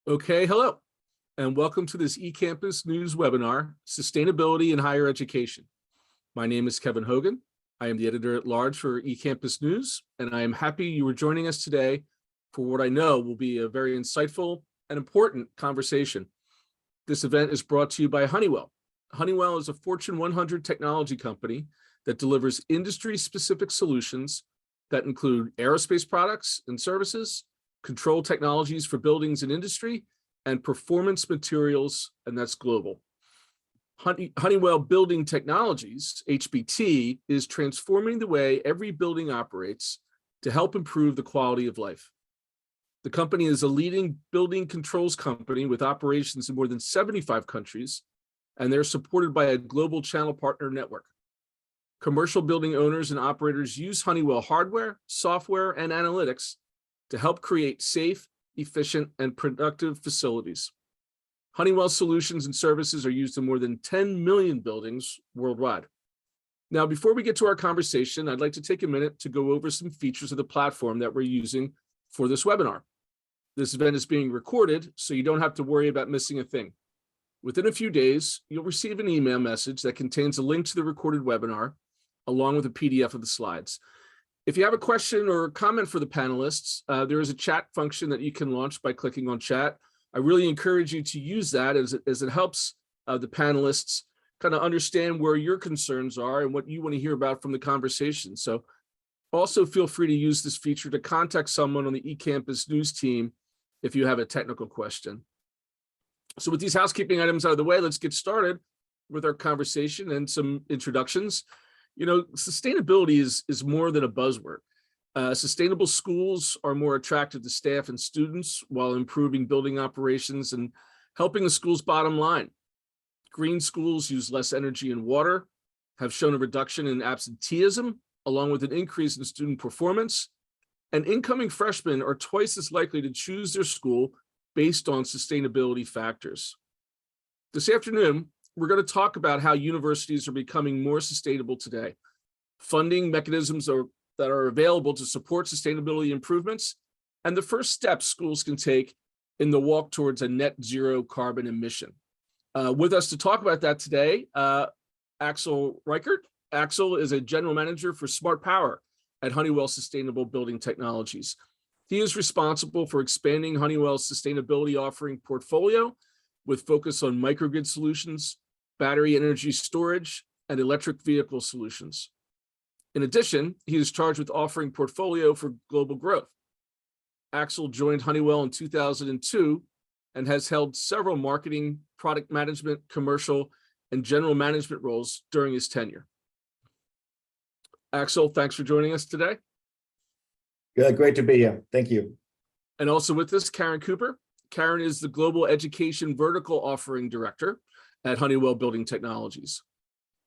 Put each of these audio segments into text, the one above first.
Okay, hello, and welcome to this eCampus News webinar, Sustainability in Higher Education. My name is Kevin Hogan. I am the editor-at-large for eCampus News, and I am happy you are joining us today for what I know will be a very insightful and important conversation. This event is brought to you by Honeywell. Honeywell is a Fortune 100 technology company that delivers industry-specific solutions that include aerospace products and services, control technologies for buildings and industry, and performance materials, and that's global. Honeywell Building Technologies, HBT, is transforming the way every building operates to help improve the quality of life. The company is a leading building controls company with operations in more than 75 countries, and they're supported by a global channel partner network. Commercial building owners and operators use Honeywell hardware, software, and analytics to help create safe, efficient, and productive facilities. Honeywell solutions and services are used in more than 10 million buildings worldwide. Now, before we get to our conversation, I'd like to take a minute to go over some features of the platform that we're using for this webinar. This event is being recorded, so you don't have to worry about missing a thing. Within a few days, you'll receive an email message that contains a link to the recorded webinar, along with a PDF of the slides. If you have a question or a comment for the panelists, there is a chat function that you can launch by clicking on chat. I really encourage you to use that as it helps the panelists kind of understand where your concerns are and what you want to hear about from the conversation. So also feel free to use this feature to contact someone on the eCampus News team if you have a technical question. So with these housekeeping items out of the way, let's get started with our conversation and some introductions. You know, sustainability is more than a buzzword. Sustainable schools are more attractive to staff and students while improving building operations and helping the school's bottom line. Green schools use less energy and water, have shown a reduction in absenteeism, along with an increase in student performance, and incoming freshmen are twice as likely to choose their school based on sustainability factors. This afternoon, we're going to talk about how universities are becoming more sustainable today, funding mechanisms that are available to support sustainability improvements, and the first steps schools can take in the walk towards a net zero carbon emission. With us to talk about that today, Axel Reichert. Axel is a general manager for Smart Power at Honeywell Sustainable Building Technologies. He is responsible for expanding Honeywell's sustainability offering portfolio with focus on microgrid solutions, battery energy storage, and electric vehicle solutions. In addition, he is charged with offering portfolio for global growth. Axel joined Honeywell in 2002 and has held several marketing, product management, commercial, and general management roles during his tenure. Axel, thanks for joining us today. Yeah, great to be here. Thank you. And also with us, Karen Cooper. Karen is the Global Education Vertical Offering Director at Honeywell Building Technologies.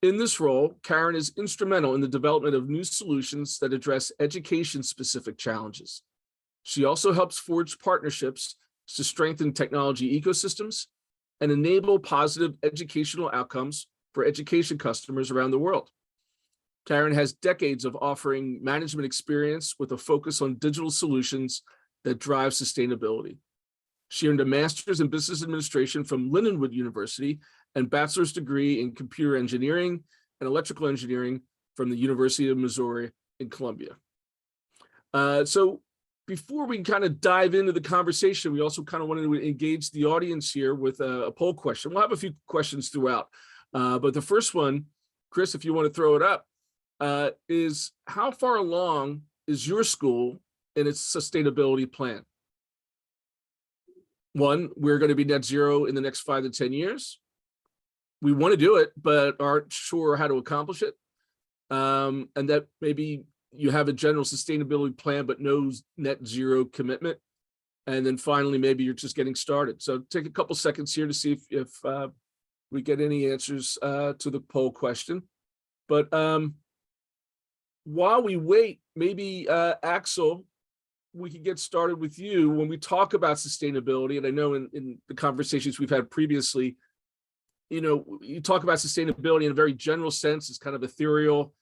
In this role, Karen is instrumental in the development of new solutions that address education-specific challenges. She also helps forge partnerships to strengthen technology ecosystems and enable positive educational outcomes for education customers around the world. Karen has decades of offering management experience with a focus on digital solutions that drive sustainability. She earned a master's in business administration from Lindenwood University and bachelor's degree in computer engineering and electrical engineering from the University of Missouri in Columbia. So before we kind of dive into the conversation, we also kind of wanted to engage the audience here with a poll question. We'll have a few questions throughout, but the first one, Chris, if you want to throw it up, is how far along is your school in its sustainability plan? One, we're going to be net zero in the next 5 to 10 years. We want to do it, but aren't sure how to accomplish it. And that maybe you have a general sustainability plan, but no net zero commitment. And then finally, maybe you're just getting started. So take a couple seconds here to see if we get any answers to the poll question. But while we wait, maybe Axel, we can get started with you when we talk about sustainability. And I know in the conversations we've had previously, you know, you talk about sustainability in a very general sense. It's kind of ethereal.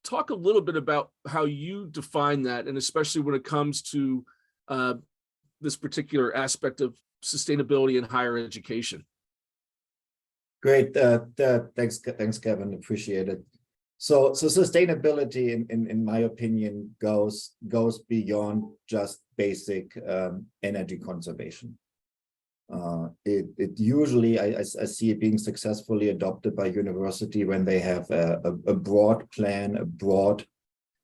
Talk a little bit about how you define that, and especially when it comes to this particular aspect of sustainability in higher education? Great. Thanks, Kevin. Appreciate it. So sustainability, in my opinion, goes beyond just basic energy conservation. It usually, I see it being successfully adopted by university when they have a broad plan, a broad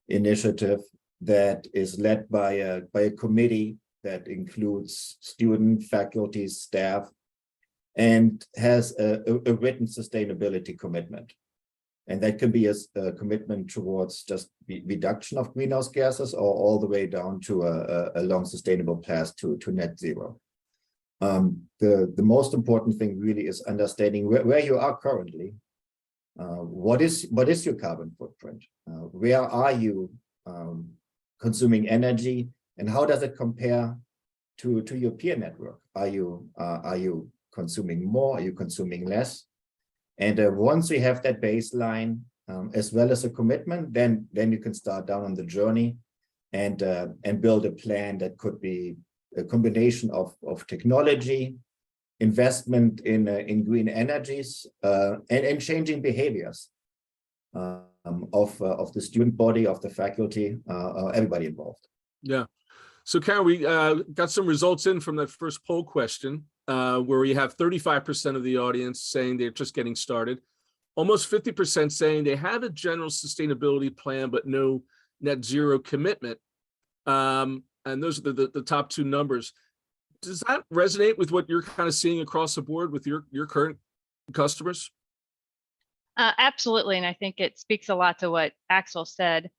initiative that is led by a committee that includes student, faculty, staff, and has a written sustainability commitment. And that can be a commitment towards just reduction of greenhouse gases, or all the way down to a long sustainable path to net zero. The most important thing really is understanding where you are currently. What is your carbon footprint? Where are you consuming energy, and how does it compare to your peer network? Are you consuming more? Are you consuming less? And once we have that baseline, as well as a commitment, then you can start down on the journey and build a plan that could be a combination of technology, investment in green energies, and changing behaviors of the student body, of the faculty, everybody involved. Yeah. So Karen, we got some results in from that first poll question, where we have 35% of the audience saying they're just getting started, almost 50% saying they have a general sustainability plan, but no net zero commitment. And those are the top two numbers. Does that resonate with what you're kind of seeing across the board with your current customers? Absolutely. And I think it speaks a lot to what Axel said.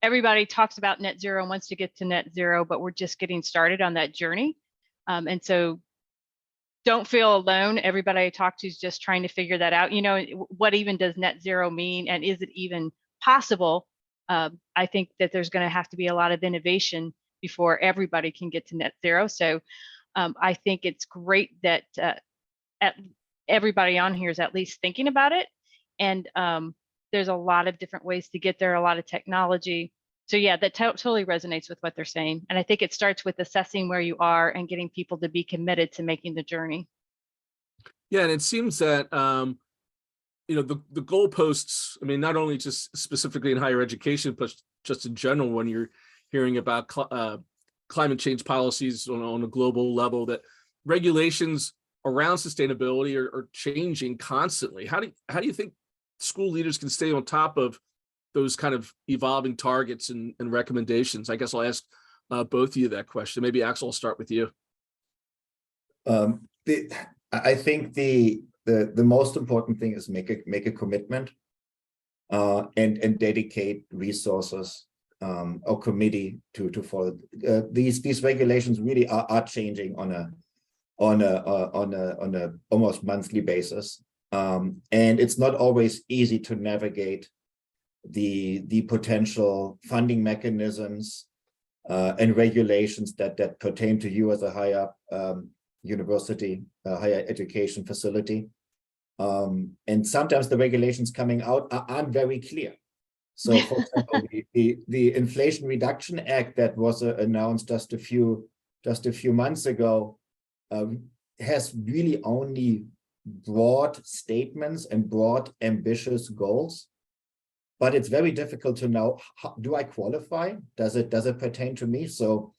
Everybody talks about net zero and wants to get to net zero, but we're just getting started on that journey. And so don't feel alone. Everybody I talk to is just trying to figure that out. What even does net zero mean? And is it even possible? I think that there's going to have to be a lot of innovation before everybody can get to net zero. So I think it's great that everybody on here is at least thinking about it. And there's a lot of different ways to get there, a lot of technology. So yeah, that totally resonates with what they're saying. And I think it starts with assessing where you are and getting people to be committed to making the journey. Yeah, and it seems that the goalposts, I mean, not only just specifically in higher education, but just in general, when you're hearing about climate change policies on a global level, that regulations around sustainability are changing constantly. How do you think school leaders can stay on top of those kind of evolving targets and recommendations? I guess I'll ask both of you that question. Maybe Axel, I'll start with you. I think the most important thing is make a commitment and dedicate resources or committee to follow. These regulations really are changing on a almost monthly basis, and it's not always easy to navigate the potential funding mechanisms and regulations that pertain to you as a higher university, higher education facility. And sometimes the regulations coming out aren't very clear. So for example, the Inflation Reduction Act that was announced just a few months ago has really only broad statements and broad ambitious goals. But it's very difficult to know, do I qualify? Does it pertain to me? So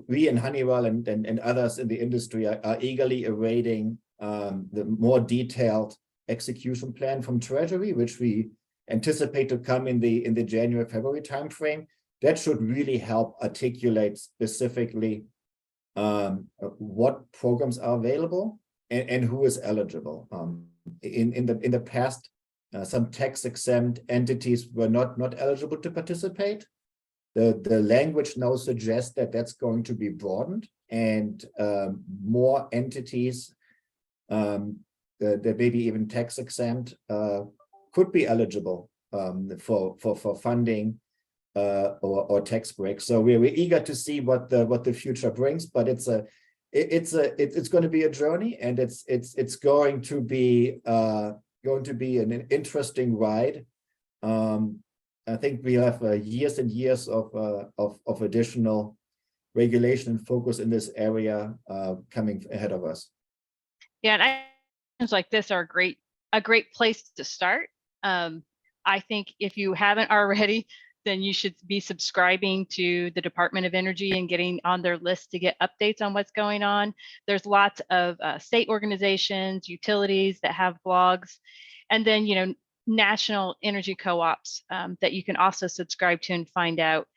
we in Honeywell and others in the industry are eagerly awaiting the more detailed execution plan from Treasury, which we anticipate to come in the January-February timeframe. That should really help articulate specifically what programs are available and who is eligible. In the past, some tax-exempt entities were not eligible to participate. The language now suggests that that's going to be broadened, and more entities that maybe even tax-exempt could be eligible for funding or tax breaks. So we're eager to see what the future brings, but it's going to be a journey, and it's going to be an interesting ride. I think we have years and years of additional regulation and focus in this area coming ahead of us. Yeah, and things like this are a great place to start. I think if you haven't already, then you should be subscribing to the Department of Energy and getting on their list to get updates on what's going on. There's lots of state organizations, utilities that have blogs, and then, you know, national energy co-ops that you can also subscribe to and find out.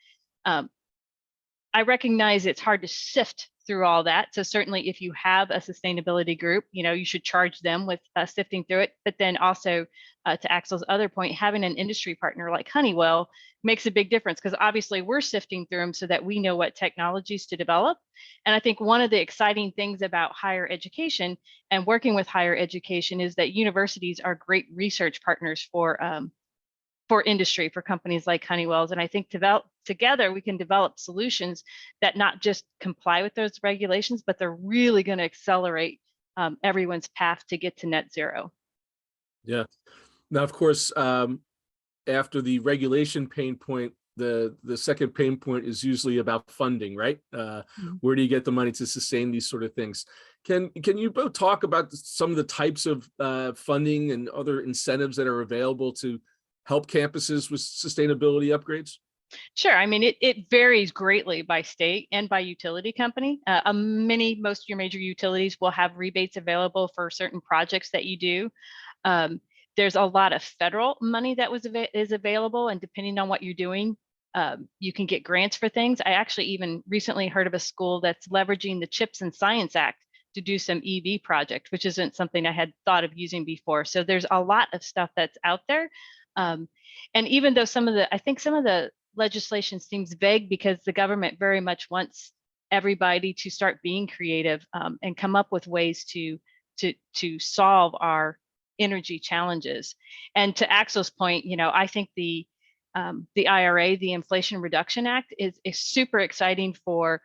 I recognize it's hard to sift through all that. So certainly if you have a sustainability group, you know, you should charge them with sifting through it. But then also to Axel's other point, having an industry partner like Honeywell makes a big difference, because obviously we're sifting through them so that we know what technologies to develop. And I think one of the exciting things about higher education and working with higher education is that universities are great research partners for industry, for companies like Honeywell's. And I think together we can develop solutions that not just comply with those regulations, but they're really going to accelerate everyone's path to get to net zero. Yeah. Now, of course, after the regulation pain point, the second pain point is usually about funding, right? Where do you get the money to sustain these sort of things? Can you both talk about some of the types of funding and other incentives that are available to help campuses with sustainability upgrades? Sure. I mean, it varies greatly by state and by utility company. Most of your major utilities will have rebates available for certain projects that you do. There's a lot of federal money that is available, and depending on what you're doing, you can get grants for things. I actually even recently heard of a school that's leveraging the CHIPS and Science Act to do some EV project, which isn't something I had thought of using before. So there's a lot of stuff that's out there. And even though I think some of the legislation seems vague, because the government very much wants everybody to start being creative and come up with ways to solve our energy challenges. And to Axel's point, you know, I think the IRA, the Inflation Reduction Act, is super exciting for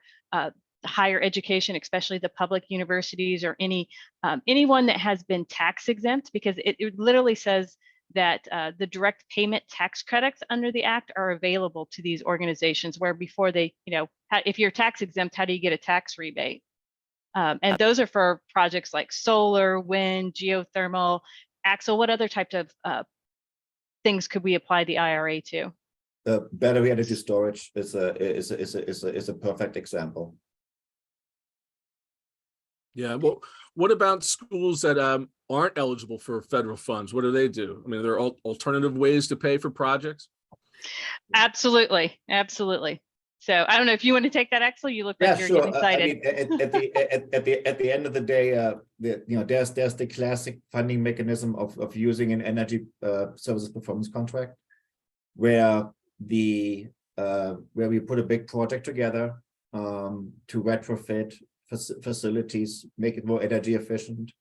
higher education, especially the public universities or anyone that has been tax exempt, because it literally says that the direct payment tax credits under the act are available to these organizations, where before they, you know, if you're tax exempt, how do you get a tax rebate? And those are for projects like solar, wind, geothermal. Axel, what other types of things could we apply the IRA to? Battery energy storage is a perfect example. Yeah. Well, what about schools that aren't eligible for federal funds? What do they do? I mean, are there alternative ways to pay for projects? Absolutely. Absolutely. So I don't know if you want to take that, Axel. You look like you're getting excited. I mean, at the end of the day, there's the classic funding mechanism of using an energy services performance contract, where we put a big project together to retrofit facilities, make it more energy efficient,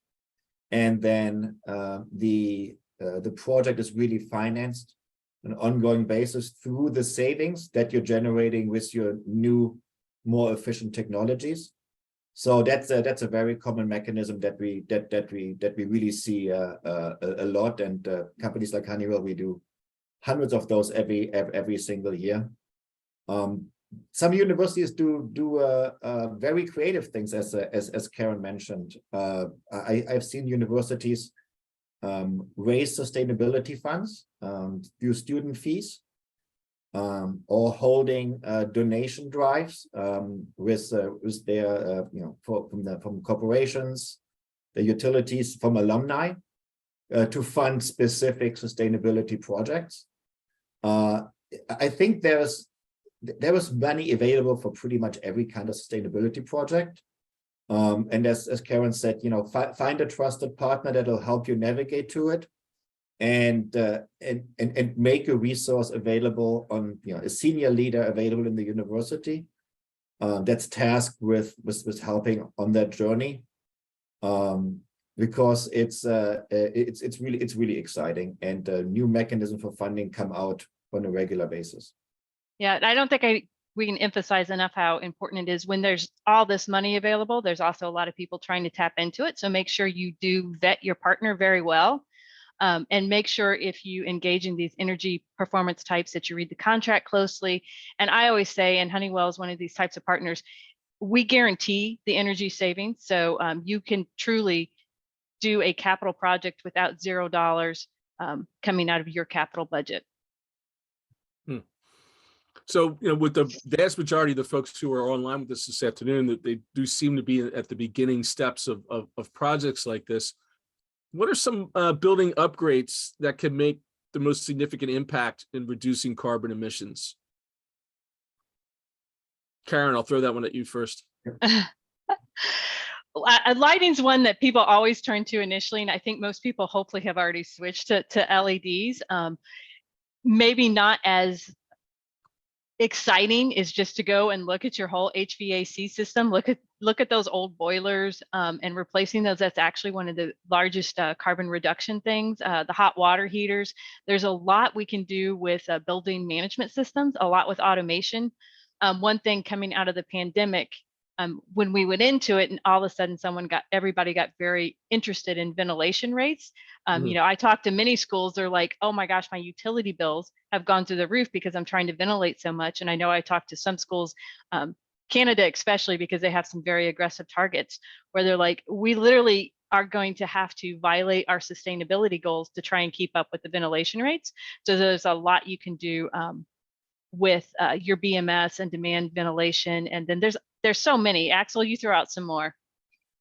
and then the project is really financed on an ongoing basis through the savings that you're generating with your new, more efficient technologies. So that's a very common mechanism that we really see a lot, and companies like Honeywell, we do hundreds of those every single year. Some universities do very creative things, as Karen mentioned. I've seen universities raise sustainability funds through student fees, or holding donation drives with their from corporations, the utilities, from alumni to fund specific sustainability projects. I think there was money available for pretty much every kind of sustainability project. And as Karen said, you know, find a trusted partner that'll help you navigate to it, and make a resource available on, you know, a senior leader available in the university that's tasked with helping on that journey, because it's really exciting, and new mechanisms for funding come out on a regular basis. Yeah, I don't think we can emphasize enough how important it is when there's all this money available. There's also a lot of people trying to tap into it. So make sure you do vet your partner very well. And make sure if you engage in these energy performance types that you read the contract closely. And I always say, and Honeywell is one of these types of partners, we guarantee the energy savings. So you can truly do a capital project without $0 coming out of your capital budget. So, with the vast majority of the folks who are online with us this afternoon, that they do seem to be at the beginning steps of projects like this. What are some building upgrades that can make the most significant impact in reducing carbon emissions? Karen, I'll throw that one at you first. Lighting's one that people always turn to initially, and I think most people hopefully have already switched to LEDs. Maybe not as exciting is just to go and look at your whole HVAC system. Look at those old boilers and replacing those. That's actually one of the largest carbon reduction things. The hot water heaters. There's a lot we can do with building management systems. A lot with automation. One thing coming out of the pandemic, when we went into it, and all of a sudden everybody got very interested in ventilation rates. I talked to many schools. They're like, oh my gosh, my utility bills have gone through the roof because I'm trying to ventilate so much. And I know I talked to some schools, Canada especially, because they have some very aggressive targets where they're like, we literally are going to have to violate our sustainability goals to try and keep up with the ventilation rates. So there's a lot you can do with your BMS and demand ventilation. And then there's so many. Axel, you throw out some more.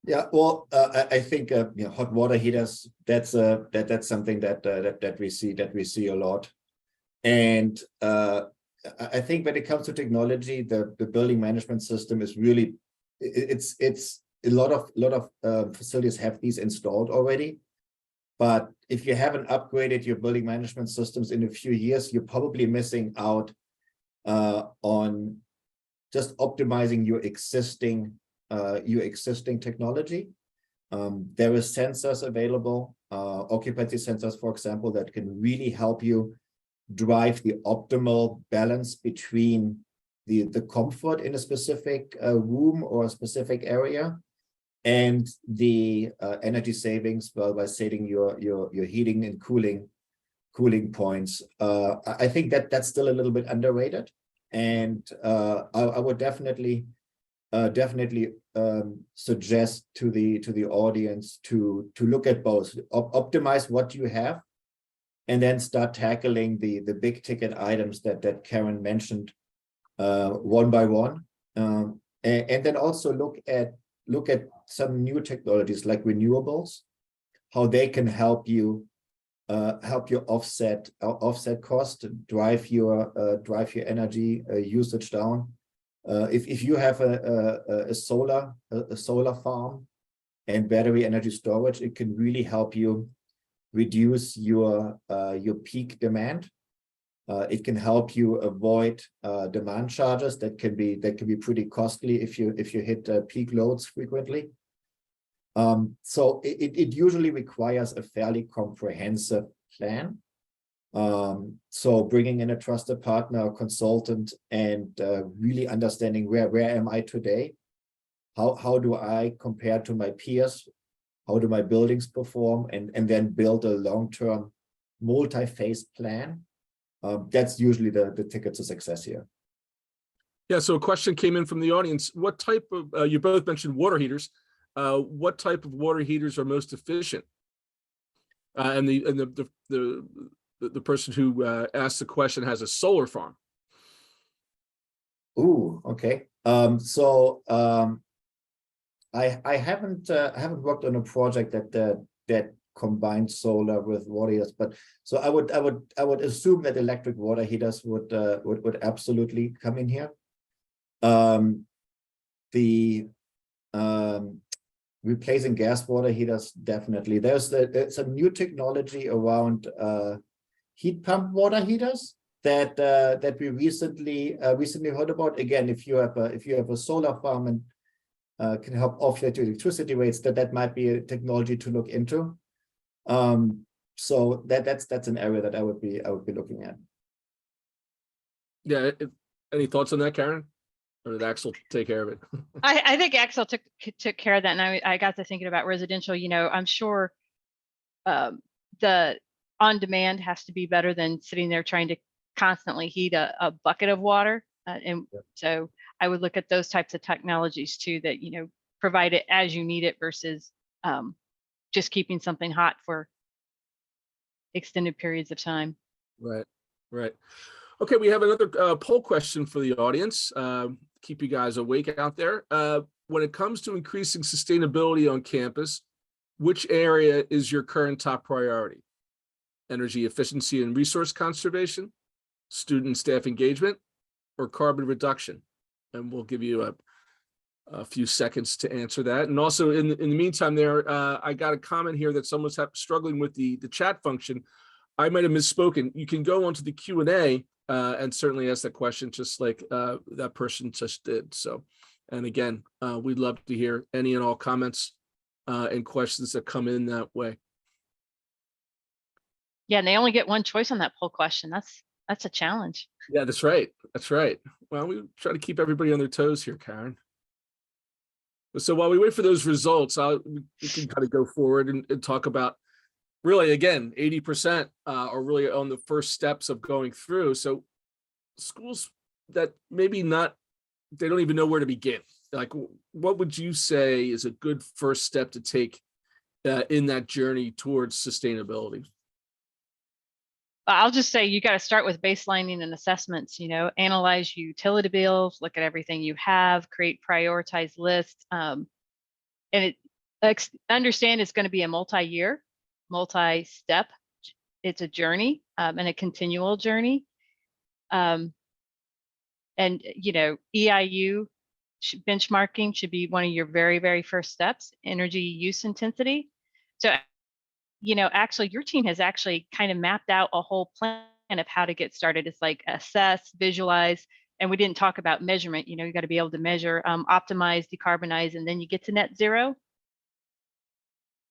Yeah, well, I think hot water heaters. That's something that we see a lot, and I think when it comes to technology, the building management system is really it's a lot of facilities have these installed already, but if you haven't upgraded your building management systems in a few years, you're probably missing out on just optimizing your existing technology. There is sensors available, occupancy sensors, for example, that can really help you drive the optimal balance between the comfort in a specific room or a specific area and the energy savings by setting your heating and cooling points. I think that's still a little bit underrated, and I would definitely suggest to the audience to look at both, optimize what you have, and then start tackling the big ticket items that Karen mentioned one by one, and then also look at some new technologies like renewables, how they can help you offset cost, drive your energy usage down. If you have a solar farm and battery energy storage, it can really help you reduce your peak demand. It can help you avoid demand charges that can be pretty costly if you hit peak loads frequently. So it usually requires a fairly comprehensive plan. So bringing in a trusted partner or consultant and really understanding where am I today? How do I compare to my peers? How do my buildings perform? And then build a long-term multi-phase plan. That's usually the ticket to success here. Yeah, so a question came in from the audience. What type of, you both mentioned water heaters. What type of water heaters are most efficient? And the person who asked the question has a solar farm. Ooh, okay. I haven't worked on a project that combined solar with water heaters, but so I would assume that electric water heaters would absolutely come in here. Replacing gas water heaters, definitely. There's some new technology around heat pump water heaters that we recently heard about. Again, if you have a solar farm and can help offset your electricity rates, that might be a technology to look into. So that's an area that I would be looking at. Yeah. Any thoughts on that, Karen? Or did Axel take care of it? I think Axel took care of that, and I got to thinking about residential. I'm sure the on demand has to be better than sitting there trying to constantly heat a bucket of water. And so I would look at those types of technologies too, that, you know, provide it as you need it versus just keeping something hot for extended periods of time. Right, right. Okay, we have another poll question for the audience. Keep you guys awake out there. When it comes to increasing sustainability on campus, which area is your current top priority? Energy efficiency and resource conservation, student staff engagement, or carbon reduction? And we'll give you a few seconds to answer that. And also in the meantime there, I got a comment here that someone's struggling with the chat function. I might have misspoken. You can go onto the Q&A and certainly ask that question just like that person just did. So, and again, we'd love to hear any and all comments and questions that come in that way. Yeah, and they only get one choice on that poll question. That's a challenge. Yeah, that's right. That's right. Well, we try to keep everybody on their toes here, Karen. So while we wait for those results, we can kind of go forward and talk about really, again, 80% are really on the first steps of going through. So schools that maybe not, they don't even know where to begin. Like, what would you say is a good first step to take in that journey towards sustainability? I'll just say you got to start with baselining and assessments, you know, analyze utility bills, look at everything you have, create prioritized lists. And understand it's going to be a multi-year, multi-step. It's a journey and a continual journey. And, you know, EIU benchmarking should be one of your very, very first steps, energy use intensity. So, you know, actually your team has actually kind of mapped out a whole plan of how to get started. It's like assess, visualize, and we didn't talk about measurement. You know, you got to be able to measure, optimize, decarbonize, and then you get to net zero.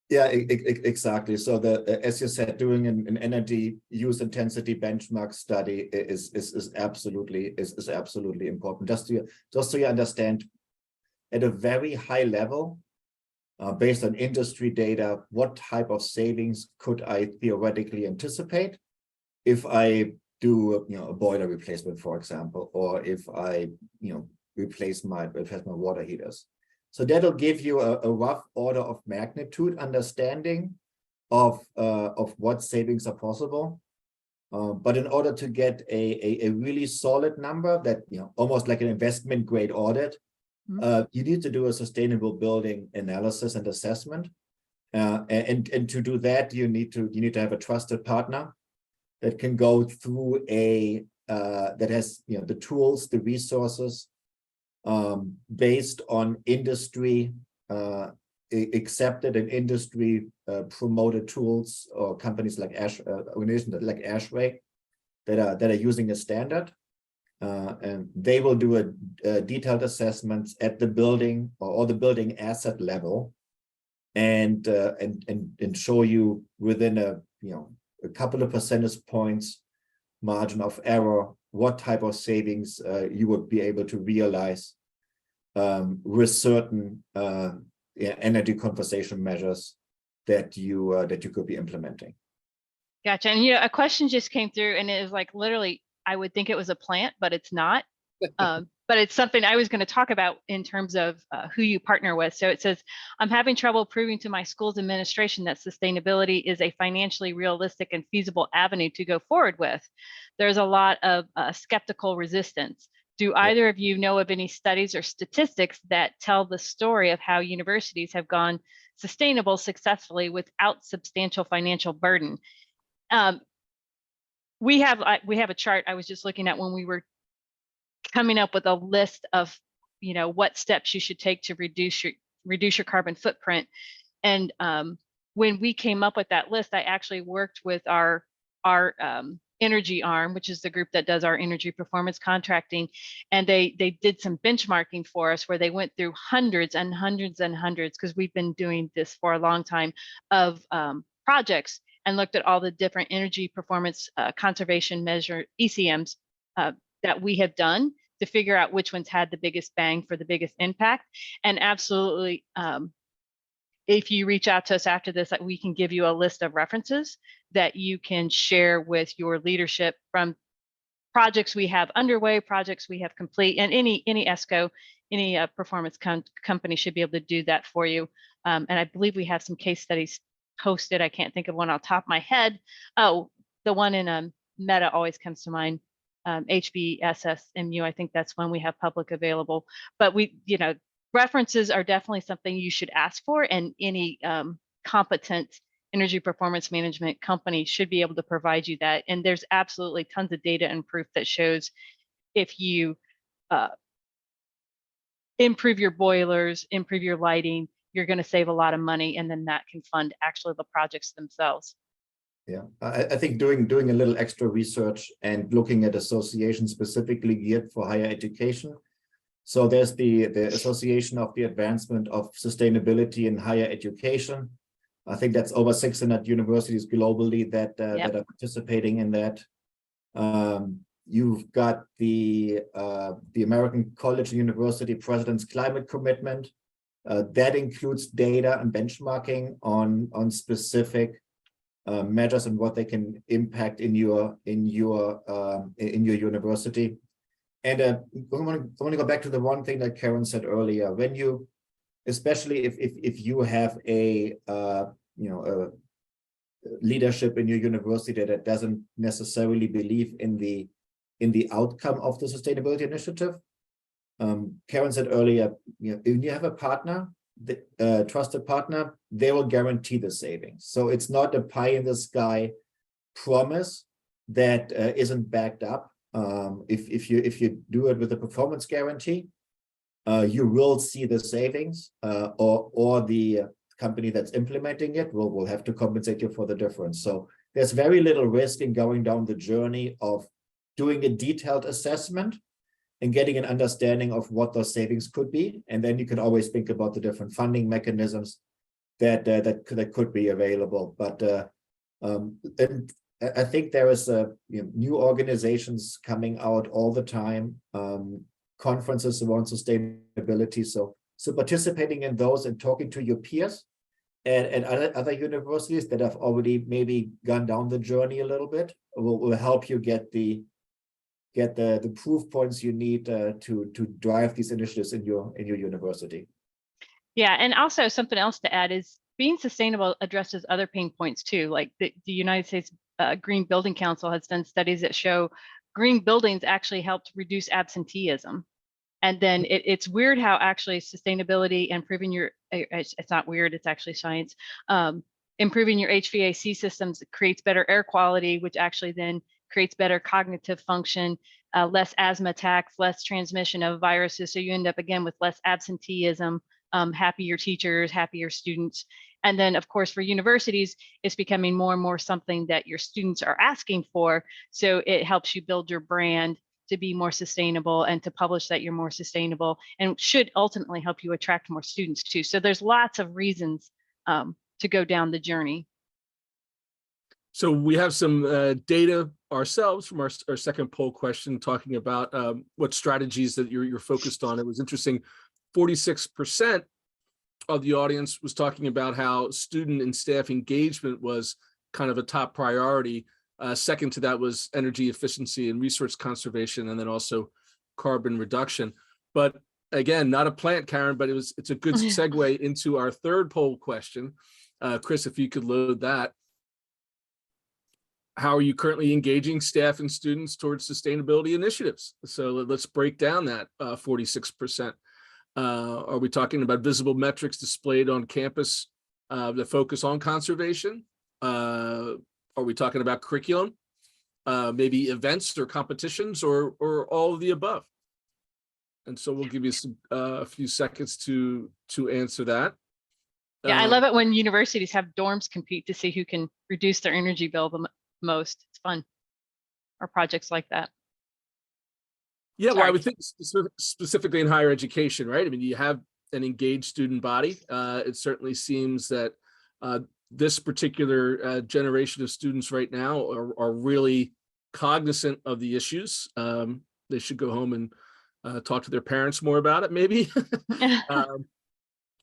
Yeah, exactly. So as you said, doing an energy use intensity benchmark study is absolutely important. Just so you understand, at a very high level, based on industry data, what type of savings could I theoretically anticipate if I do, you know, a boiler replacement, for example, or if I, you know, replace my water heaters. So that'll give you a rough order of magnitude understanding of what savings are possible. But in order to get a really solid number that, you know, almost like an investment grade audit, you need to do a sustainable building analysis and assessment. And to do that, you need to have a trusted partner that can go through that has, you know, the tools, the resources, based on industry accepted and industry promoted tools, or companies like organizations like ASHRAE that are using a standard, and they will do a detailed assessments at the building or the building asset level, and show you within a couple of percentage points margin of error what type of savings you would be able to realize with certain energy conservation measures that you could be implementing. Gotcha. And, you know, a question just came through, and it was like, literally, I would think it was a plant, but it's not. But it's something I was going to talk about in terms of who you partner with. So it says, I'm having trouble proving to my school's administration that sustainability is a financially realistic and feasible avenue to go forward with. There's a lot of skeptical resistance. Do either of you know of any studies or statistics that tell the story of how universities have gone sustainable successfully without substantial financial burden? We have a chart I was just looking at when we were coming up with a list of, you know, what steps you should take to reduce your carbon footprint. And when we came up with that list, I actually worked with our energy arm, which is the group that does our energy performance contracting, and they did some benchmarking for us where they went through hundreds and hundreds and hundreds, because we've been doing this for a long time, of projects, and looked at all the different energy performance conservation measure ECMs that we have done to figure out which ones had the biggest bang for the biggest impact. And absolutely, if you reach out to us after this, we can give you a list of references that you can share with your leadership from projects we have underway, projects we have complete, and any ESCO, any performance company should be able to do that for you. And I believe we have some case studies posted. I can't think of one off the top of my head. Oh, the one in Meta always comes to mind. HBSSMU, I think that's one we have public available. But we, references are definitely something you should ask for, and any competent energy performance management company should be able to provide you that. And there's absolutely tons of data and proof that shows if you improve your boilers, improve your lighting, you're going to save a lot of money, and then that can fund actually the projects themselves. Yeah, I think doing a little extra research and looking at associations specifically geared for higher education. So there's the Association of the Advancement of Sustainability in Higher Education. I think that's over 600 universities globally that that are participating in that. You've got the American College and University President's Climate Commitment. That includes data and benchmarking on specific measures and what they can impact in your university. And I want to go back to the one thing that Karen said earlier. When you, especially if you have a leadership in your university that doesn't necessarily believe in the outcome of the sustainability initiative, Karen said earlier, if you have a partner, the trusted partner, they will guarantee the savings. So it's not a pie in the sky promise that isn't backed up. If you do it with a performance guarantee, you will see the savings, or the company that's implementing it will have to compensate you for the difference. So there's very little risk in going down the journey of doing a detailed assessment and getting an understanding of what those savings could be. And then you can always think about the different funding mechanisms that could be available. But and I think there is new organizations coming out all the time, conferences around sustainability. So participating in those and talking to your peers and other universities that have already maybe gone down the journey a little bit will help you get the proof points you need to drive these initiatives in your university. Yeah, and also something else to add is being sustainable addresses other pain points too. Like the United States Green Building Council has done studies that show green buildings actually helped reduce absenteeism. And then it's weird how actually sustainability and improving your, it's not weird, it's actually science, improving your HVAC systems creates better air quality, which actually then creates better cognitive function, less asthma attacks, less transmission of viruses. So you end up again with less absenteeism, happier teachers, happier students. And then of course for universities, it's becoming more and more something that your students are asking for. So it helps you build your brand to be more sustainable and to publish that you're more sustainable, and should ultimately help you attract more students too. So there's lots of reasons to go down the journey. So we have some data ourselves from our second poll question talking about what strategies that you're focused on. It was interesting. 46% of the audience was talking about how student and staff engagement was kind of a top priority. Second to that was energy efficiency and resource conservation, and then also carbon reduction. But again, not a plant, Karen, but it's a good segue into our third poll question. Chris, if you could load that. How are you currently engaging staff and students towards sustainability initiatives? So let's break down that 46%. Are we talking about visible metrics displayed on campus that focus on conservation? Are we talking about curriculum, maybe events or competitions, or all of the above? And so we'll give you a few seconds to answer that. Yeah, I love it when universities have dorms compete to see who can reduce their energy bill the most. It's fun. Or projects like that. Yeah, Sorry. well, I would think specifically in higher education, right? I mean, you have an engaged student body. It certainly seems that this particular generation of students right now are really cognizant of the issues. They should go home and talk to their parents more about it, maybe.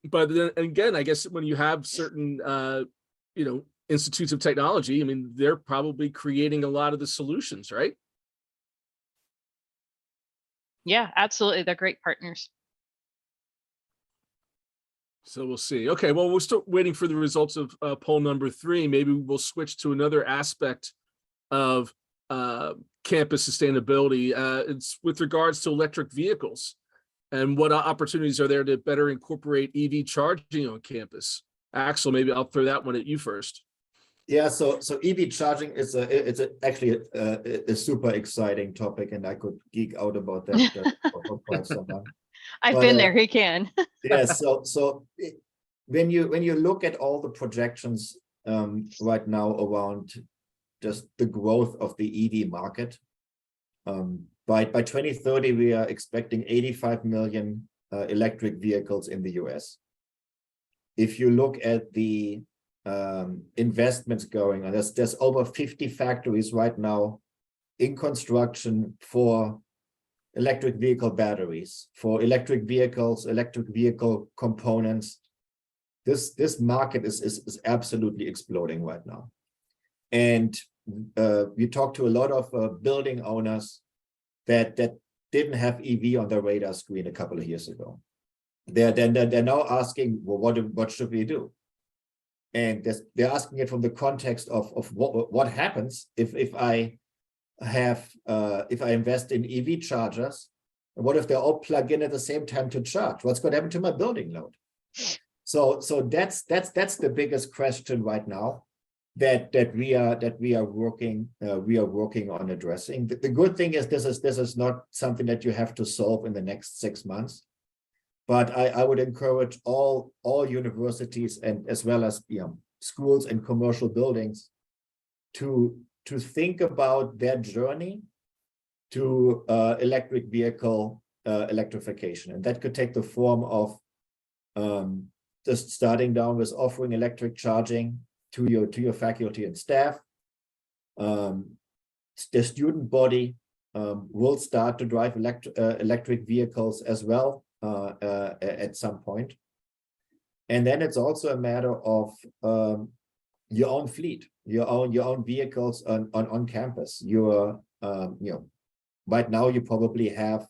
But then again, I guess when you have certain, institutes of technology, I mean, they're probably creating a lot of the solutions, right? Yeah, absolutely. They're great partners. So we'll see. Okay, well, we're still waiting for the results of poll number 3. Maybe we'll switch to another aspect of campus sustainability. It's with regards to electric vehicles and what opportunities are there to better incorporate EV charging on campus. Axel, maybe I'll throw that one at you first. Yeah, so EV charging is actually a super exciting topic, and I could geek out about that for quite some time. I've But, been there. He can. Yeah, when you look at all the projections right now around just the growth of the EV market, by 2030 we are expecting 85 million electric vehicles in the US. If you look at the investments going on, there's over 50 factories right now in construction for electric vehicle batteries, for electric vehicles, electric vehicle components. This market is absolutely exploding right now. And we talked to a lot of building owners that didn't have EV on their radar screen a couple of years ago. They're now asking, well, what should we do? And they're asking it from the context of what happens if I invest in EV chargers, and what if they all plug in at the same time to charge? What's going to happen to my building load? So that's the biggest question right now that we are working on addressing. The good thing is this is not something that you have to solve in the next 6 months, but I would encourage all universities and as well as schools and commercial buildings to think about their journey to electric vehicle electrification. And that could take the form of just starting down with offering electric charging to your faculty and staff. The student body will start to drive electric vehicles as well at some point. And then it's also a matter of your own fleet, your own vehicles on campus. Right now you probably have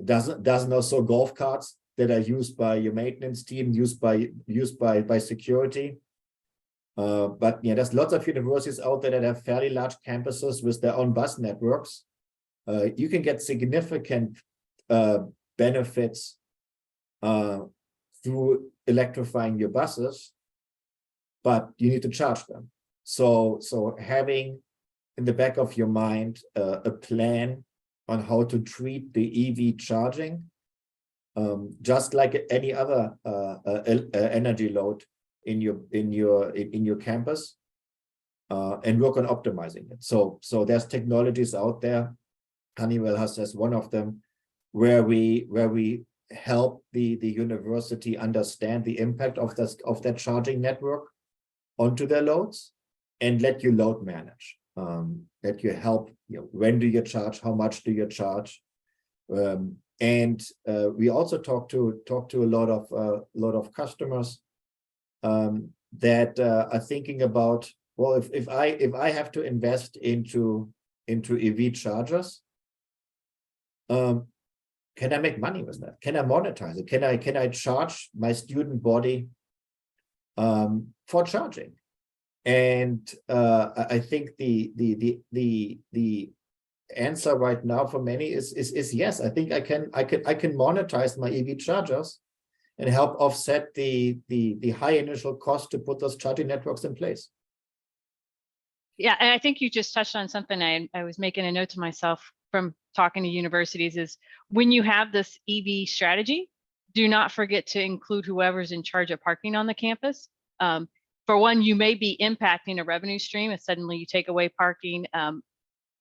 dozen or so golf carts that are used by your maintenance team, used by security. But there's lots of universities out there that have fairly large campuses with their own bus networks. You can get significant benefits through electrifying your buses, but you need to charge them. So having in the back of your mind a plan on how to treat the EV charging, just like any other energy load in your campus, and work on optimizing it. So there's technologies out there. Honeywell has one of them where we help the university understand the impact of that charging network onto their loads and let you load manage. That you help, when do you charge, how much do you charge, and we also talk to a lot of customers that are thinking about, well, if I have to invest into EV chargers, can I make money with that? Can I monetize it? Can I charge my student body for charging? And I think the answer right now for many is yes. I think I can monetize my EV chargers and help offset the high initial cost to put those charging networks in place. Yeah, and I think you just touched on something I was making a note to myself from talking to universities is when you have this EV strategy, do not forget to include whoever's in charge of parking on the campus. For one, you may be impacting a revenue stream if suddenly you take away parking,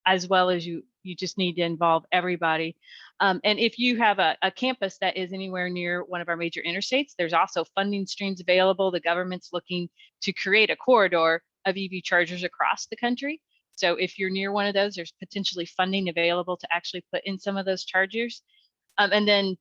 as well as you just need to involve everybody. And if you have a campus that is anywhere near one of our major interstates, there's also funding streams available. The government's looking to create a corridor of EV chargers across the country. So if you're near one of those, there's potentially funding available to actually put in some of those chargers. And then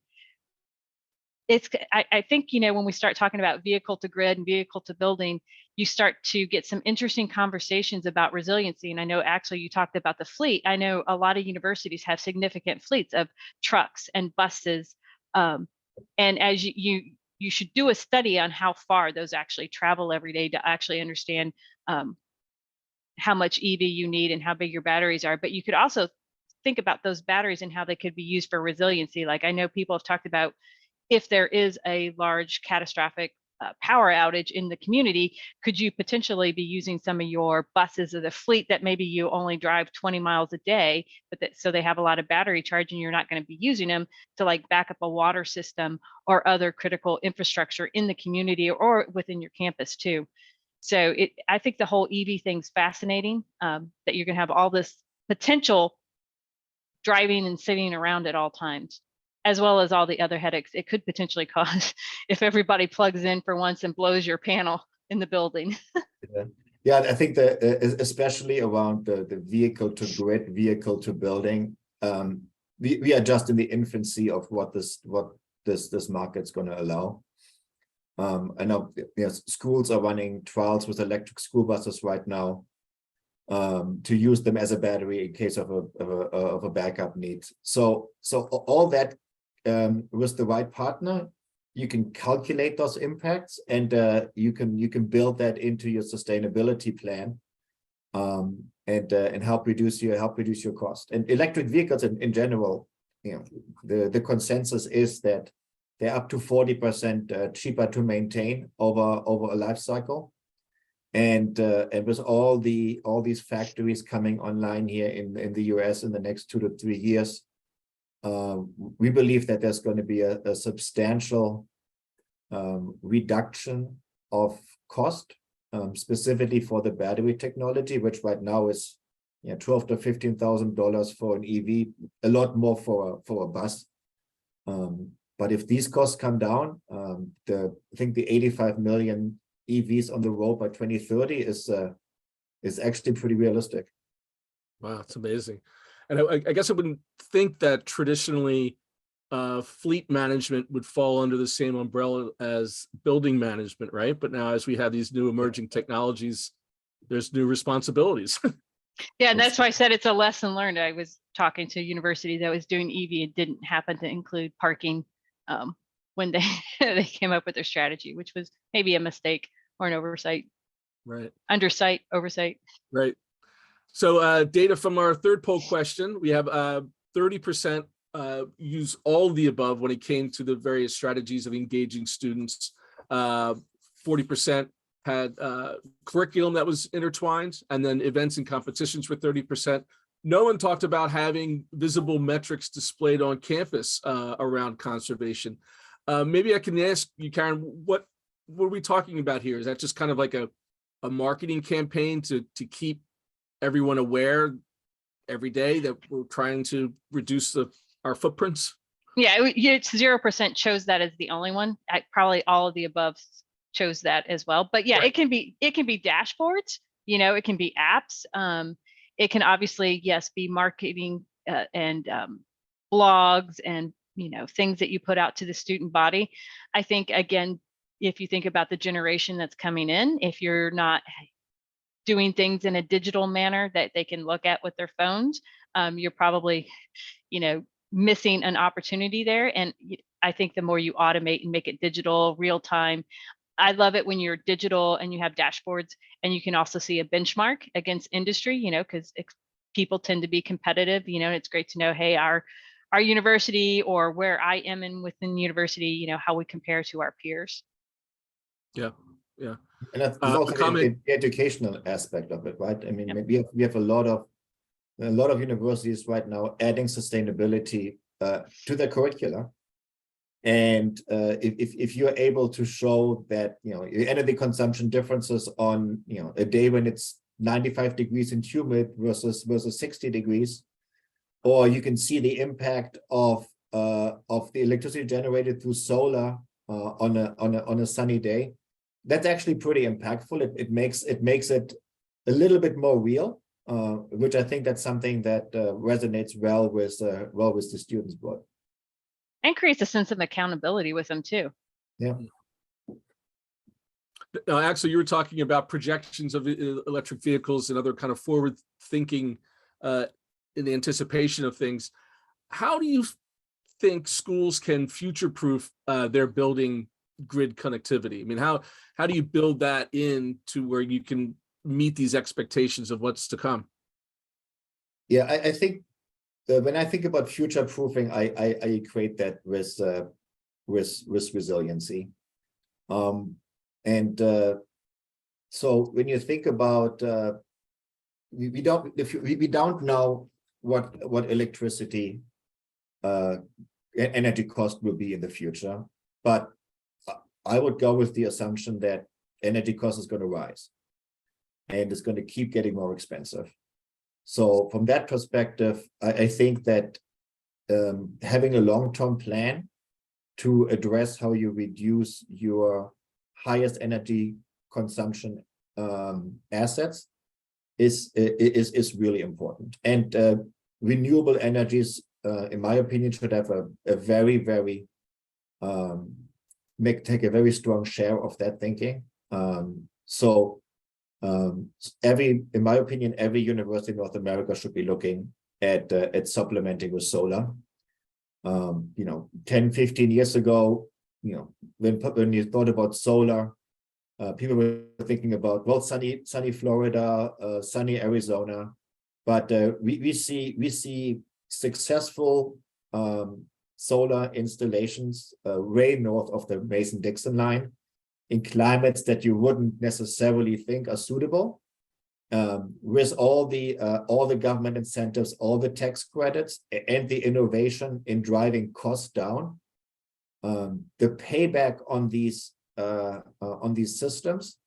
I think, when we start talking about vehicle to grid and vehicle to building, you start to get some interesting conversations about resiliency. And I know actually you talked about the fleet. I know a lot of universities have significant fleets of trucks and buses. And as you should do a study on how far those actually travel every day to actually understand how much EV you need and how big your batteries are. But you could also think about those batteries and how they could be used for resiliency. Like I know people have talked about if there is a large catastrophic power outage in the community, could you potentially be using some of your buses of the fleet that maybe you only drive 20 miles a day, but so they have a lot of battery charge and you're not going to be using them to like back up a water system or other critical infrastructure in the community or within your campus too. So I think the whole EV thing's fascinating, that you're going to have all this potential driving and sitting around at all times, as well as all the other headaches it could potentially cause if everybody plugs in for once and blows your panel in the building. Yeah, I think that especially around the vehicle to grid, vehicle to building, we are just in the infancy of what this market's going to allow. I know schools are running trials with electric school buses right now to use them as a battery in case of a backup need. So all that with the right partner, you can calculate those impacts and you can build that into your sustainability plan and help reduce your cost. And electric vehicles in general, the consensus is that they're up to 40% cheaper to maintain over a life cycle. And with all these factories coming online here in the US in the next 2 to 3 years, we believe that there's going to be a substantial reduction of cost, specifically for the battery technology, which right now is $12,000 to $15,000 for an EV, a lot more for a bus. But if these costs come down, I think the 85 million EVs on the road by 2030 is actually pretty realistic. Wow, it's amazing. And I guess I wouldn't think that traditionally fleet management would fall under the same umbrella as building management, right? But now as we have these new emerging technologies, there's new responsibilities. Yeah, and that's why I said it's a lesson learned. I was talking to a university that was doing EV and didn't happen to include parking when they they came up with their strategy, which was maybe a mistake or an oversight. Right. Oversight. Right. So data from our third poll question, we have 30% use all of the above when it came to the various strategies of engaging students. 40% had curriculum that was intertwined, and then events and competitions were 30%. No one talked about having visible metrics displayed on campus around conservation. Maybe I can ask you, Karen, what are we talking about here? Is that just kind of like a marketing campaign to keep everyone aware every day that we're trying to reduce our footprints? Yeah, it's 0% chose that as the only one. Probably all of the above chose that as well. But yeah, right. It can be dashboards. It can be apps. It can obviously, yes, be marketing and blogs and things that you put out to the student body. I think, again, if you think about the generation that's coming in, if you're not doing things in a digital manner that they can look at with their phones, you're probably, missing an opportunity there. And I think the more you automate and make it digital, real time, I love it when you're digital and you have dashboards and you can also see a benchmark against industry, because people tend to be competitive, and it's great to know, hey, our university or where I am within the university, how we compare to our peers. Yeah. Yeah. And that's also the educational aspect of it, right? I mean, yep. we have a lot of universities right now adding sustainability to their curricula. And if you're able to show that, your energy consumption differences on, a day when it's 95 degrees and humid versus 60 degrees, or you can see the impact of the electricity generated through solar on a sunny day, that's actually pretty impactful. It makes it a little bit more real, which I think that's something that resonates well with the students' board. And creates a sense of accountability with them too. Yeah. No, actually, you were talking about projections of electric vehicles and other kind of forward thinking in the anticipation of things. How do you think schools can future-proof their building grid connectivity? I mean, how do you build that in to where you can meet these expectations of what's to come? Yeah, I think when I think about future proofing, I equate that with resiliency. So when you think about we don't know what electricity energy cost will be in the future, but I would go with the assumption that energy cost is going to rise and it's going to keep getting more expensive. So from that perspective, I think that having a long-term plan to address how you reduce your highest energy consumption assets is really important. And renewable energies, in my opinion, should have a very, very take a very strong share of that thinking. In my opinion, every university in North America should be looking at supplementing with solar. 10, 15 years ago, when you thought about solar, people were thinking about, well, sunny Florida, sunny Arizona, but we see successful solar installations way north of the Mason-Dixon line in climates that you wouldn't necessarily think are suitable. With all the government incentives, all the tax credits, and the innovation in driving costs down, the payback on these systems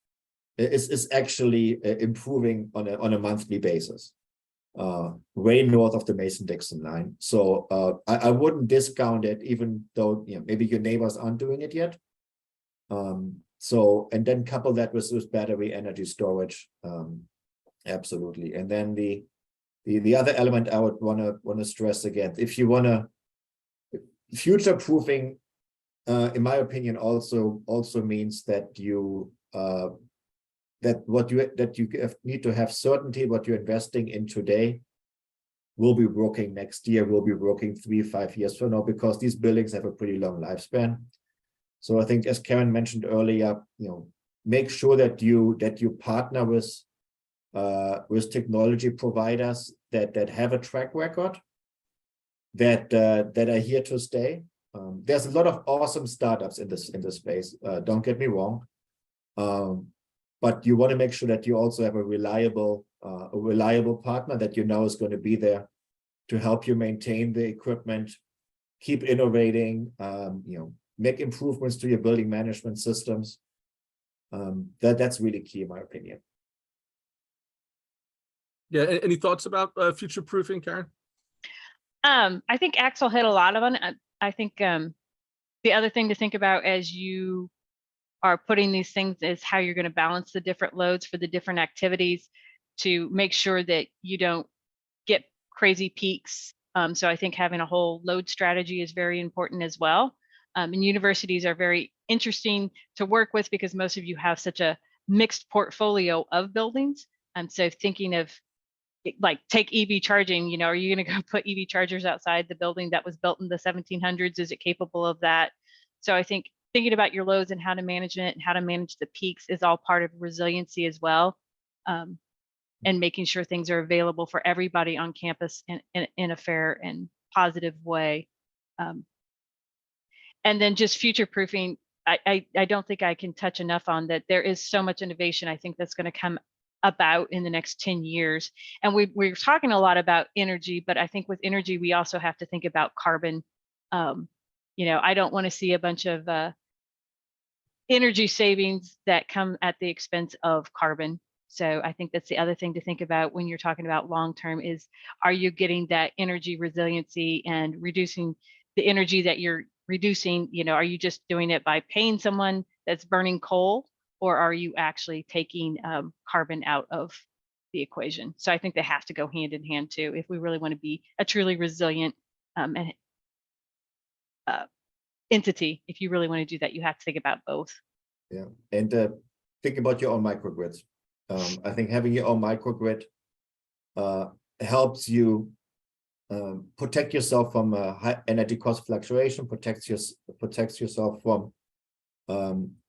is actually improving on a monthly basis, way north of the Mason-Dixon line. So I wouldn't discount it, even though maybe your neighbors aren't doing it yet. And then couple that with battery energy storage. Absolutely. And then the other element I would want to stress again, if you want to future proofing, in my opinion, also means that you need to have certainty what you're investing in today will be working next year, will be working 3-5 years from now, because these buildings have a pretty long lifespan. So I think, as Karen mentioned earlier, make sure that you partner with technology providers that have a track record, that are here to stay. There's a lot of awesome startups in this space. Don't get me wrong, but you want to make sure that you also have a reliable partner that is going to be there to help you maintain the equipment, keep innovating, make improvements to your building management systems. That's really key, in my opinion. Yeah. Any thoughts about future proofing, Karen? I think Axel hit a lot of on. I think the other thing to think about as you are putting these things is how you're going to balance the different loads for the different activities to make sure that you don't get crazy peaks. So I think having a whole load strategy is very important as well. And universities are very interesting to work with because most of you have such a mixed portfolio of buildings. So thinking of like, take EV charging, are you going to go put EV chargers outside the building that was built in the 1700s? Is it capable of that? So I think thinking about your loads and how to manage it and how to manage the peaks is all part of resiliency as well. And making sure things are available for everybody on campus in a fair and positive way. And then just future proofing, I don't think I can touch enough on that. There is so much innovation I think that's going to come about in the next 10 years. And we're talking a lot about energy, but I think with energy, we also have to think about carbon. I don't want to see a bunch of energy savings that come at the expense of carbon. So I think that's the other thing to think about when you're talking about long-term is, are you getting that energy resiliency and reducing the energy that you're reducing? Are you just doing it by paying someone that's burning coal, or are you actually taking carbon out of the equation? So I think they have to go hand in hand too. If we really want to be a truly resilient entity, if you really want to do that, you have to think about both. Yeah, and think about your own microgrids. I think having your own microgrid helps you protect yourself from high energy cost fluctuation, protects yourself from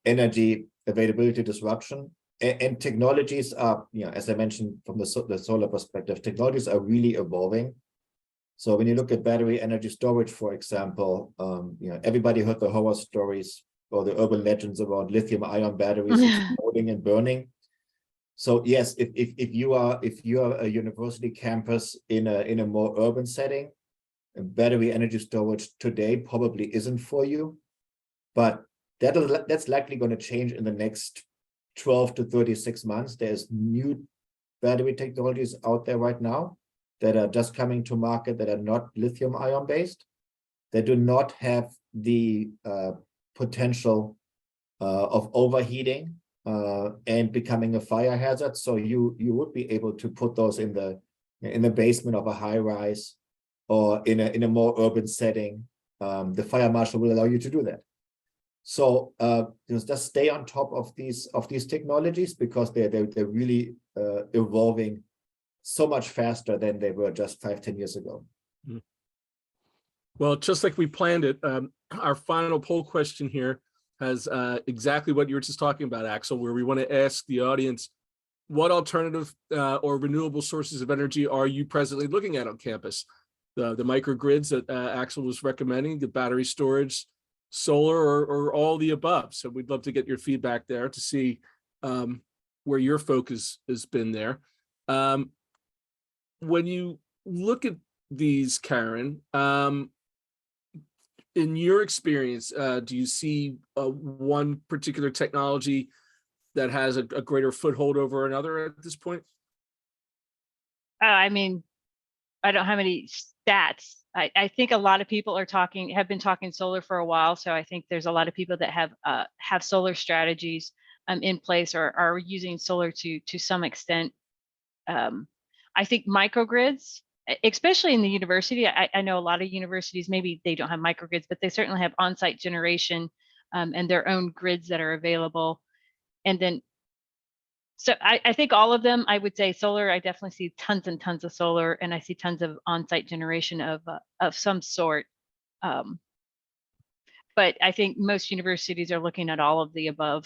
energy availability disruption. And technologies are, as I mentioned from the solar perspective, technologies are really evolving. So when you look at battery energy storage, for example, everybody heard the horror stories or the urban legends about lithium-ion batteries exploding and burning. So yes, if you are a university campus in a more urban setting, battery energy storage today probably isn't for you, but that's likely going to change in the next 12 to 36 months. There's new battery technologies out there right now that are just coming to market that are not lithium-ion based, that do not have the potential of overheating and becoming a fire hazard. So you would be able to put those in the basement of a high rise or in a more urban setting. The fire marshal will allow you to do that. So just stay on top of these technologies, because they're really evolving so much faster than they were just 5-10 years ago. Well, just like we planned it, our final poll question here has exactly what you were just talking about, Axel, where we want to ask the audience, what alternative or renewable sources of energy are you presently looking at on campus? The microgrids that Axel was recommending, the battery storage, solar, or all the above. So we'd love to get your feedback there to see where your focus has been there. When you look at these, Karen, in your experience, do you see one particular technology that has a greater foothold over another at this point? I mean, I don't have any stats. I think a lot of people have been talking solar for a while. So I think there's a lot of people that have solar strategies in place, or are using solar to some extent. I think microgrids, especially in the university, I know a lot of universities, maybe they don't have microgrids, but they certainly have on-site generation and their own grids that are available. And then, so I think all of them, I would say solar, I definitely see tons and tons of solar, and I see tons of on-site generation of some sort. But I think most universities are looking at all of the above.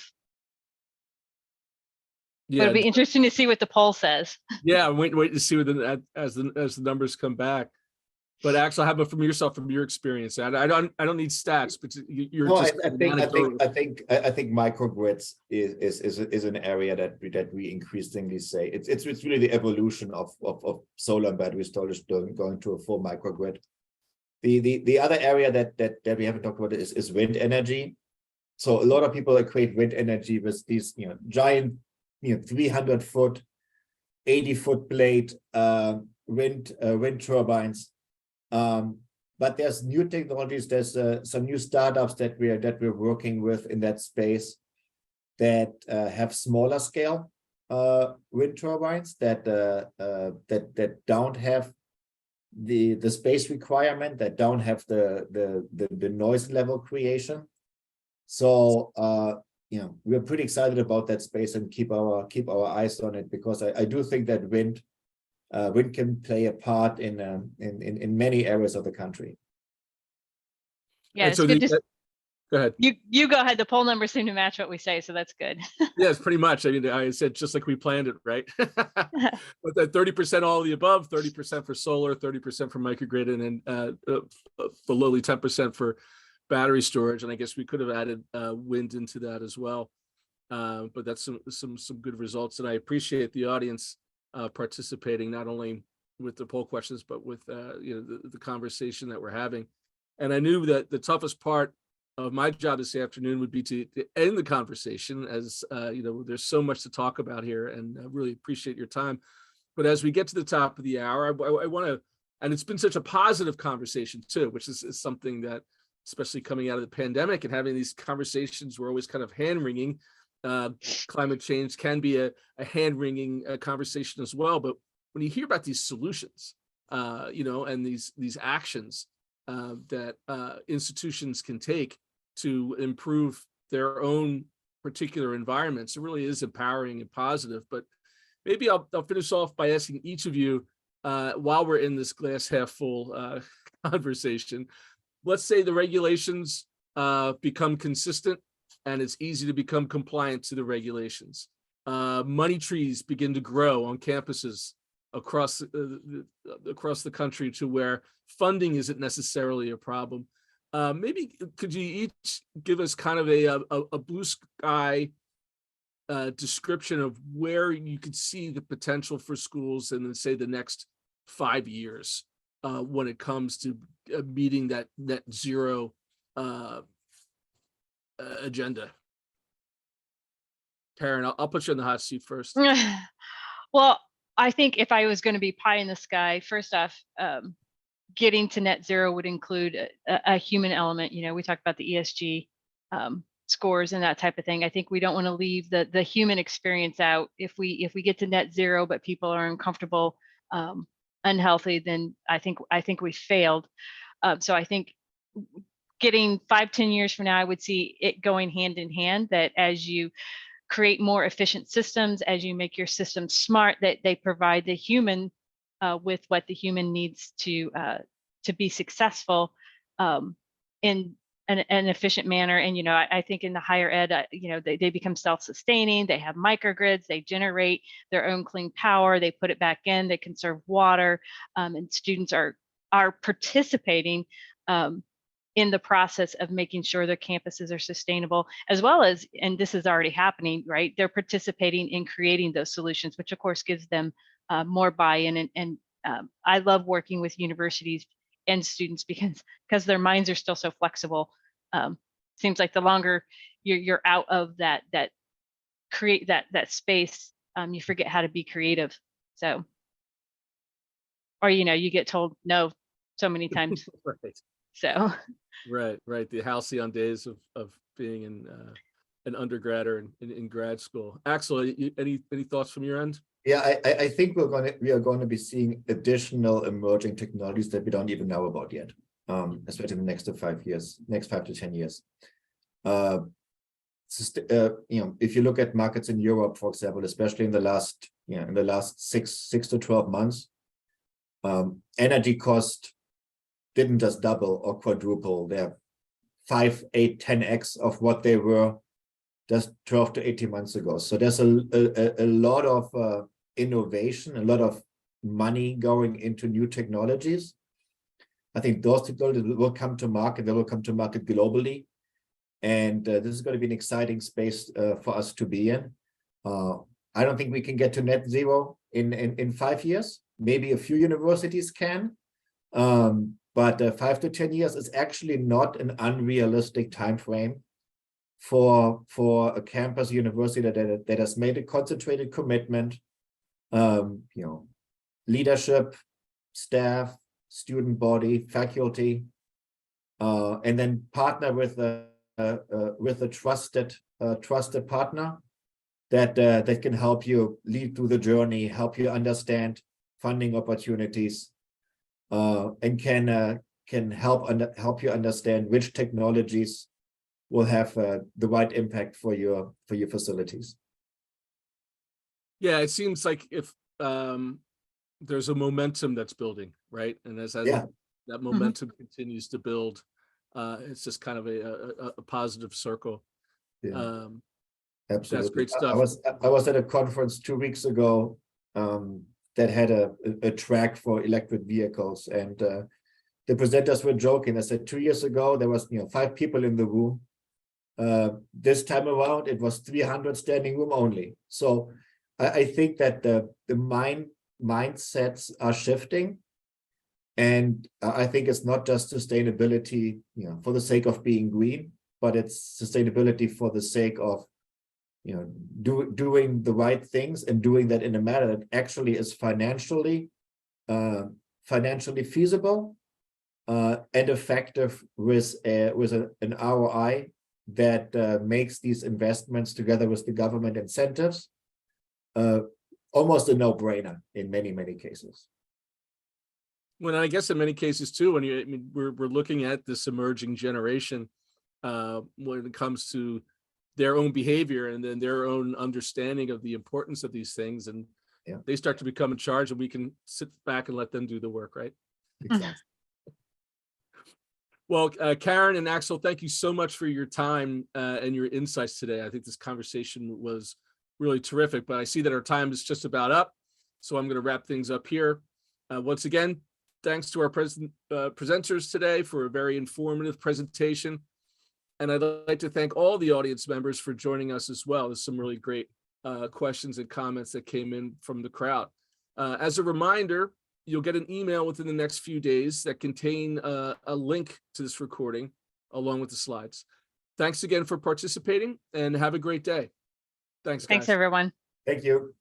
Yeah, It'll be interesting to see what the poll says. Yeah, wait to see what as the numbers come back. But Axel, how about from yourself, from your experience? I don't need stats, but you're No, just. I think microgrids is an area that we increasingly say it's really the evolution of solar and battery storage going to a full microgrid. The other area that we haven't talked about is wind energy. So a lot of people equate wind energy with these giant 300-foot, 80-foot blade wind turbines. But there's new technologies. There's some new startups that we're working with in that space that have smaller scale wind turbines that don't have the space requirement, that don't have the noise level creation. So we're pretty excited about that space and keep our eyes on it, because I do think that wind can play a part in many areas of the country. Yeah, it's so good to. Go ahead. You go ahead. The poll numbers seem to match what we say, so that's good. Yeah, it's pretty much. I mean, I said just like we planned it, right? But that 30% all of the above, 30% for solar, 30% for microgrid, and then the lowly 10% for battery storage. And I guess we could have added wind into that as well. But that's some good results, and I appreciate the audience participating, not only with the poll questions, but with the conversation that we're having. And I knew that the toughest part of my job this afternoon would be to end the conversation, as there's so much to talk about here, and I really appreciate your time. But as we get to the top of the hour, I want to, and it's been such a positive conversation too, which is something that, especially coming out of the pandemic and having these conversations, we're always kind of hand-wringing. Climate change can be a hand-wringing conversation as well. But when you hear about these solutions, and these actions that institutions can take to improve their own particular environments. It really is empowering and positive. But maybe I'll finish off by asking each of you, while we're in this glass half full conversation, let's say the regulations become consistent and it's easy to become compliant to the regulations. Money trees begin to grow on campuses across the country to where funding isn't necessarily a problem. Maybe could you each give us kind of a blue sky description of where you could see the potential for schools in, say, the next 5 years when it comes to meeting that net zero agenda? Karen, I'll put you in the hot seat first. Well, I think if I was going to be pie in the sky, first off, getting to net zero would include a human element. You know, we talked about the ESG scores and that type of thing. I think we don't want to leave the human experience out. If we get to net zero, but people are uncomfortable, unhealthy, then I think we failed. So I think getting 5-10 years from now, I would see it going hand in hand, that as you create more efficient systems, as you make your systems smart, that they provide the human with what the human needs to be successful in an efficient manner. And, you know, I think in the higher ed, you know, they become self-sustaining, they have microgrids, they generate their own clean power, they put it back in, they conserve water, and students are participating in the process of making sure their campuses are sustainable, as well as, and this is already happening, right? They're participating in creating those solutions, which of course gives them more buy-in. And I love working with universities and students because their minds are still so flexible. Seems like the longer you're out of that create that space, you forget how to be creative. So, or, you know, you get told no so many times. Right. So. Right. The halcyon days of being an undergrad or in grad school. Axel, any thoughts from your end? Yeah, I think we are going to be seeing additional emerging technologies that we don't even know about yet, especially in the next 5 to 10 years. You know, if you look at markets in Europe, for example, especially in the last 6 to 12 months, energy cost didn't just double or quadruple. They're 5, 8, 10x of what they were just 12 to 18 months ago. So there's a lot of innovation, a lot of money going into new technologies. I think those technologies will come to market. They will come to market globally. And this is going to be an exciting space for us to be in. I don't think we can get to net zero in 5 years. Maybe a few universities can. But 5 to 10 years is actually not an unrealistic time frame for a campus university that has made a concentrated commitment, you know, leadership, staff, student body, faculty, and then partner with a trusted partner that can help you lead through the journey, help you understand funding opportunities, and can help you understand which technologies will have the right impact for your facilities. Yeah, it seems like if there's a momentum that's building, right? And as that momentum continues to build, it's just kind of a positive circle. Yeah. Absolutely. That's great stuff. I was at a conference 2 weeks ago that had a track for electric vehicles, and the presenters were joking. I said 2 years ago there was 5 people in the room. This time around it was 300 standing room only. So I think that the mindsets are shifting, and I think it's not just sustainability, for the sake of being green, but it's sustainability for the sake of doing the right things and doing that in a manner that actually is financially feasible and effective with an ROI that makes these investments together with the government incentives almost a no-brainer in many cases. Well, I guess in many cases too, when we're looking at this emerging generation when it comes to their own behavior and then their own understanding of the importance of these things. And Yeah. they start to become in charge, and we can sit back and let them do the work, right? Exactly. Well, Karen and Axel, thank you so much for your time and your insights today. I think this conversation was really terrific, but I see that our time is just about up. So I'm going to wrap things up here. Once again, thanks to our presenters today for a very informative presentation. And I'd like to thank all the audience members for joining us as well. There's some really great questions and comments that came in from the crowd. As a reminder, you'll get an email within the next few days that contain a link to this recording along with the slides. Thanks again for participating, and have a great day. Thanks, guys. Thanks, everyone. Thank you.